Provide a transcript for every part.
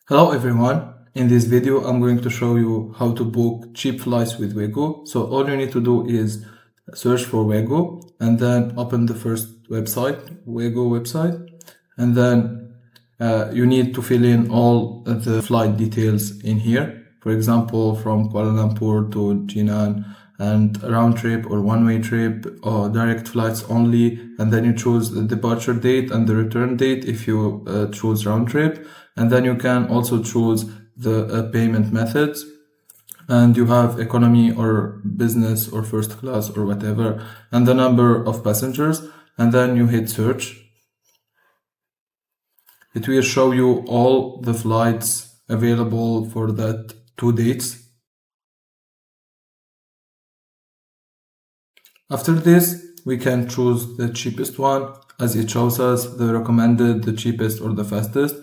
Hello everyone, in this video I'm going to show you how to book cheap flights with Wego. So all you need to do is search for Wego and then open the first website, Wego website, and then you need to fill in all the flight details in here. For example, from Kuala Lumpur to Jinan, and a round trip or one-way trip or direct flights only, and then you choose the departure date and the return date if you choose round trip, and then you can also choose the payment methods, and you have economy or business or first class or whatever, and the number of passengers, and then you hit search. It will show you all the flights available for that 2 dates. After this, we can choose the cheapest one, as it shows us the recommended, the cheapest or the fastest.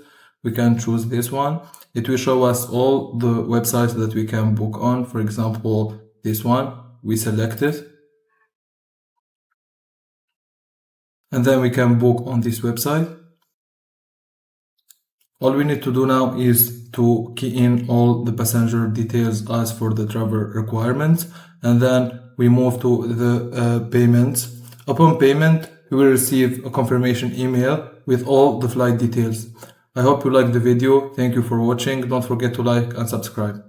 We can choose this one. It will show us all the websites that we can book on. For example, this one, we select it. And then we can book on this website. All we need to do now is to key in all the passenger details as for the travel requirements, and then we move to the payments. Upon payment, we will receive a confirmation email with all the flight details. I hope you liked the video. Thank you for watching. Don't forget to like and subscribe.